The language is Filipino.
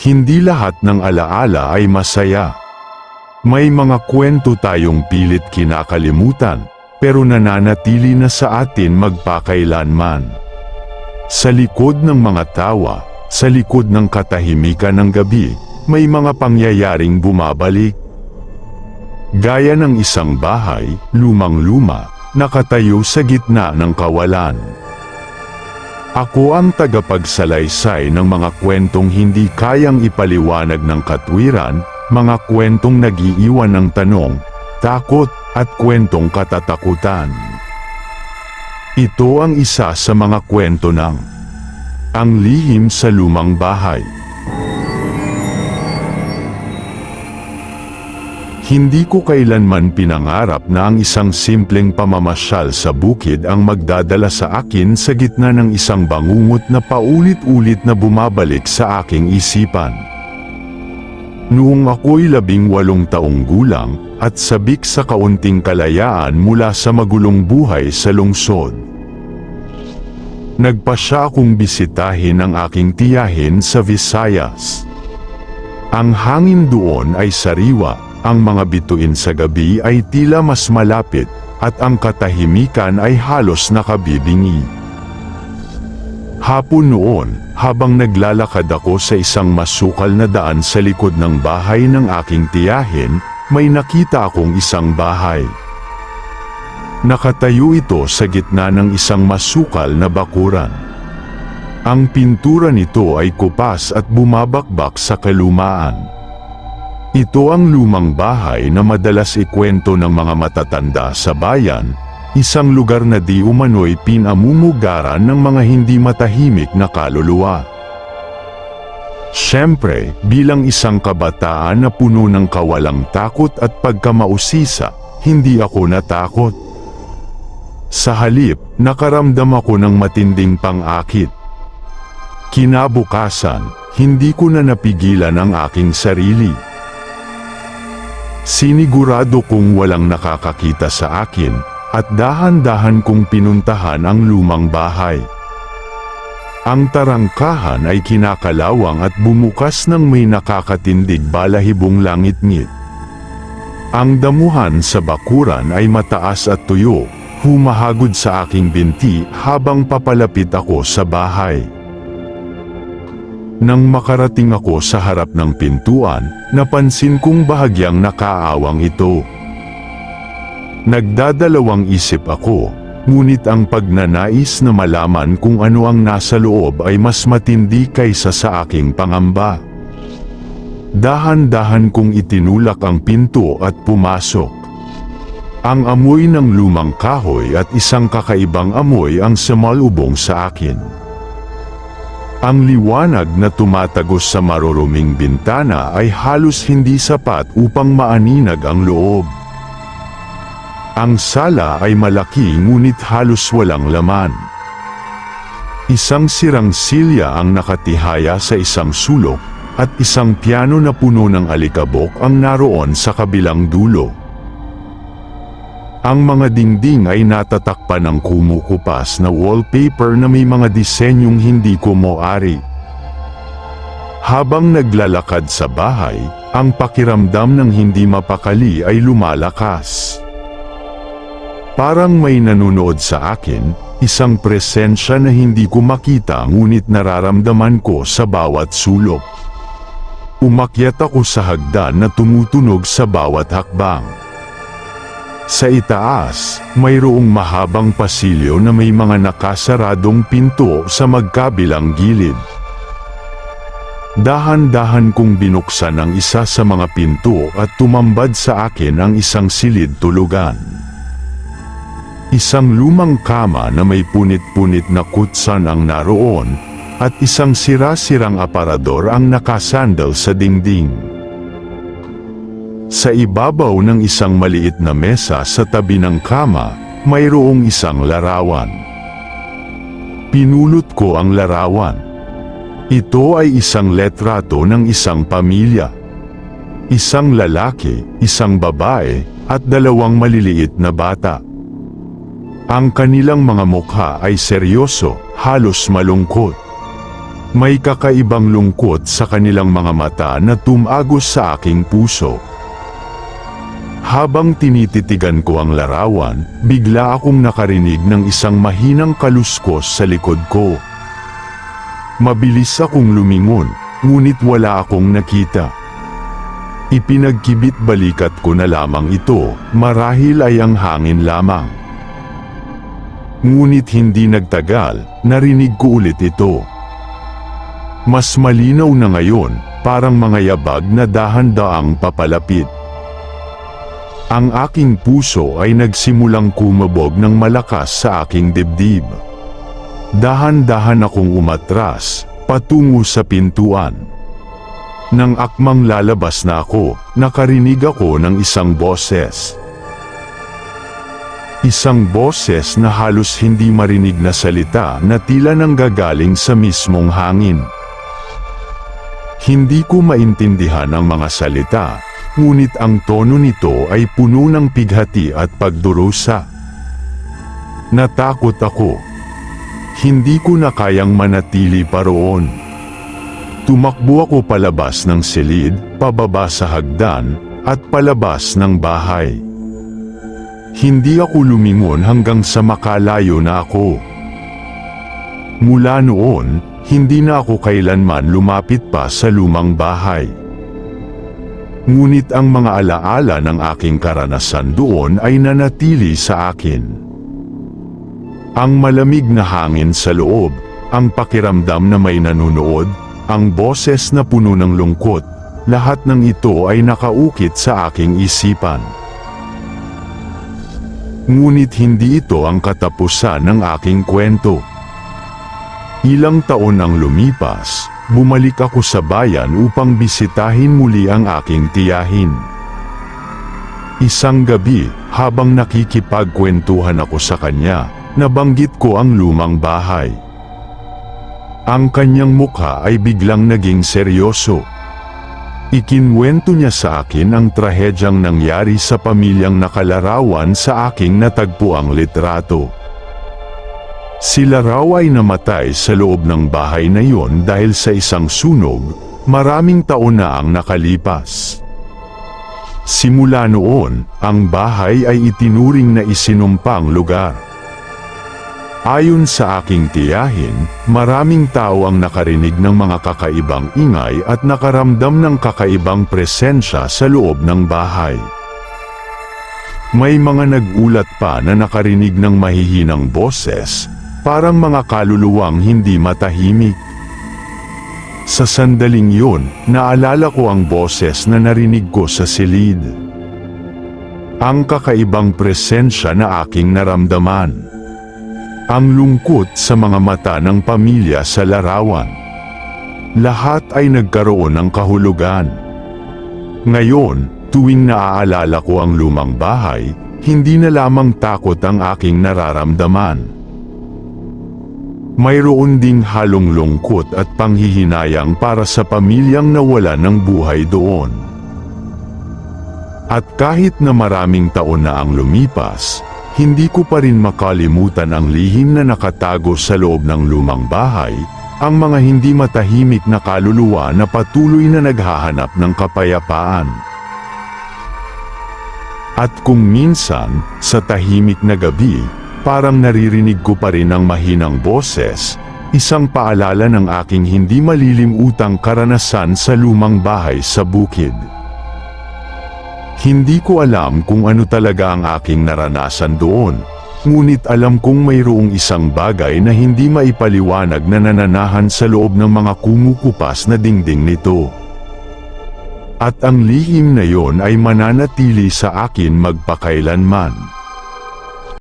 Hindi lahat ng alaala ay masaya. May mga kwento tayong pilit kinakalimutan, pero nananatili na sa atin magpakailanman. Sa likod ng mga tawa, sa likod ng katahimikan ng gabi, may mga pangyayaring bumabalik. Gaya ng isang bahay, lumang-luma, nakatayo sa gitna ng kawalan. Ako ang tagapagsalaysay ng mga kwentong hindi kayang ipaliwanag ng katwiran, mga kwentong nag-iiwan ng tanong, takot, at kwentong katatakutan. Ito ang isa sa mga kwento ng Ang Lihim sa Lumang Bahay. Hindi ko kailanman pinangarap na ang isang simpleng pamamasyal sa bukid ang magdadala sa akin sa gitna ng isang bangungot na paulit-ulit na bumabalik sa aking isipan. Noong ako'y 18 taong gulang at sabik sa kaunting kalayaan mula sa magulong buhay sa lungsod. Nagpasya akong bisitahin ang aking tiyahin sa Visayas. Ang hangin doon ay sariwa. Ang mga bituin sa gabi ay tila mas malapit, at ang katahimikan ay halos nakabibingi. Hapon noon, habang naglalakad ako sa isang masukal na daan sa likod ng bahay ng aking tiyahin, may nakita akong isang bahay. Nakatayo ito sa gitna ng isang masukal na bakuran. Ang pintura nito ay kupas at bumabakbak sa kalumaan. Ito ang lumang bahay na madalas ikwento ng mga matatanda sa bayan, isang lugar na di umano'y pinamumugaran ng mga hindi matahimik na kaluluwa. Siyempre, bilang isang kabataan na puno ng kawalang takot at pagkamausisa, hindi ako natakot. Sa halip, nakaramdam ako ng matinding pang-akit. Kinabukasan, hindi ko na napigilan ang aking sarili. Sinigurado kong walang nakakakita sa akin, at dahan-dahan kong pinuntahan ang lumang bahay. Ang tarangkahan ay kinakalawang at bumukas ng may nakakatindig balahibong langit-ngit. Ang damuhan sa bakuran ay mataas at tuyo, humahagod sa aking binti habang papalapit ako sa bahay. Nang makarating ako sa harap ng pintuan, napansin kong bahagyang nakaawang ito. Nagdadalawang isip ako, ngunit ang pagnanais na malaman kung ano ang nasa loob ay mas matindi kaysa sa aking pangamba. Dahan-dahan kong itinulak ang pinto at pumasok. Ang amoy ng lumang kahoy at isang kakaibang amoy ang sumalubong sa akin. Ang liwanag na tumatagos sa maruruming bintana ay halos hindi sapat upang maaninag ang loob. Ang sala ay malaki ngunit halos walang laman. Isang sirang silya ang nakatihaya sa isang sulok, at isang piano na puno ng alikabok ang naroon sa kabilang dulo. Ang mga dingding ay natatakpan ng kumukupas na wallpaper na may mga disenyong hindi ko maaari. Habang naglalakad sa bahay, ang pakiramdam ng hindi mapakali ay lumalakas. Parang may nanonood sa akin, isang presensya na hindi ko makita ngunit nararamdaman ko sa bawat sulok. Umakyat ako sa hagdan na tumutunog sa bawat hakbang. Sa itaas, mayroong mahabang pasilyo na may mga nakasaradong pinto sa magkabilang gilid. Dahan-dahan kong binuksan ang isa sa mga pinto at tumambad sa akin ang isang silid tulugan. Isang lumang kama na may punit-punit na kutsan ang naroon, at isang sira-sirang aparador ang nakasandal sa dingding. Sa ibabaw ng isang maliit na mesa sa tabi ng kama, mayroong isang larawan. Pinulot ko ang larawan. Ito ay isang letrato ng isang pamilya. Isang lalaki, isang babae, at 2 maliliit na bata. Ang kanilang mga mukha ay seryoso, halos malungkot. May kakaibang lungkot sa kanilang mga mata na tumagos sa aking puso. Habang tinititigan ko ang larawan, bigla akong nakarinig ng isang mahinang kaluskos sa likod ko. Mabilis akong lumingon, ngunit wala akong nakita. Ipinagkibit balikat ko na lamang ito, marahil ay ang hangin lamang. Ngunit hindi nagtagal, narinig ko ulit ito. Mas malinaw na ngayon, parang mga yabag na dahan-daang papalapit. Ang aking puso ay nagsimulang kumabog ng malakas sa aking dibdib. Dahan-dahan akong umatras, patungo sa pintuan. Nang akmang lalabas na ako, nakarinig ako ng isang boses. Isang boses na halos hindi marinig na salita na tila nanggagaling sa mismong hangin. Hindi ko maintindihan ang mga salita, ngunit ang tono nito ay puno ng pighati at pagdurusa. Natakot ako. Hindi ko na kayang manatili pa roon. Tumakbo ako palabas ng silid, pababa sa hagdan, at palabas ng bahay. Hindi ako lumingon hanggang sa makalayo na ako. Mula noon, hindi na ako kailanman lumapit pa sa lumang bahay. Ngunit ang mga alaala ng aking karanasan doon ay nanatili sa akin. Ang malamig na hangin sa loob, ang pakiramdam na may nanonood, ang boses na puno ng lungkot, lahat ng ito ay nakaukit sa aking isipan. Ngunit hindi ito ang katapusan ng aking kwento. Ilang taon ang lumipas, bumalik ako sa bayan upang bisitahin muli ang aking tiyahin. Isang gabi, habang nakikipagkwentuhan ako sa kanya, nabanggit ko ang lumang bahay. Ang kanyang mukha ay biglang naging seryoso. Ikinwento niya sa akin ang trahedyang nangyari sa pamilyang nakalarawan sa aking natagpuang litrato. Sila raw ay namatay sa loob ng bahay na iyon dahil sa isang sunog, maraming taon na ang nakalipas. Simula noon, ang bahay ay itinuring na isinumpang lugar. Ayon sa aking tiyahin, maraming tao ang nakarinig ng mga kakaibang ingay at nakaramdam ng kakaibang presensya sa loob ng bahay. May mga nagulat pa na nakarinig ng mahihinang boses, parang mga kaluluwang hindi matahimik. Sa sandaling yun, naalala ko ang boses na narinig ko sa silid. Ang kakaibang presensya na aking naramdaman. Ang lungkot sa mga mata ng pamilya sa larawan. Lahat ay nagkaroon ng kahulugan. Ngayon, tuwing naaalala ko ang lumang bahay, hindi na lamang takot ang aking nararamdaman. Mayroon ding halong lungkot at panghihinayang para sa pamilyang nawala ng buhay doon. At kahit na maraming taon na ang lumipas, hindi ko pa rin makalimutan ang lihim na nakatago sa loob ng lumang bahay, ang mga hindi matahimik na kaluluwa na patuloy na naghahanap ng kapayapaan. At kung minsan, sa tahimik na gabi, parang naririnig ko pa rin ang mahinang boses, isang paalala ng aking hindi malilimutang karanasan sa lumang bahay sa bukid. Hindi ko alam kung ano talaga ang aking naranasan doon, ngunit alam kong mayroong isang bagay na hindi maipaliwanag na nananahan sa loob ng mga kumukupas na dingding nito. At ang lihim na yon ay mananatili sa akin magpakailanman.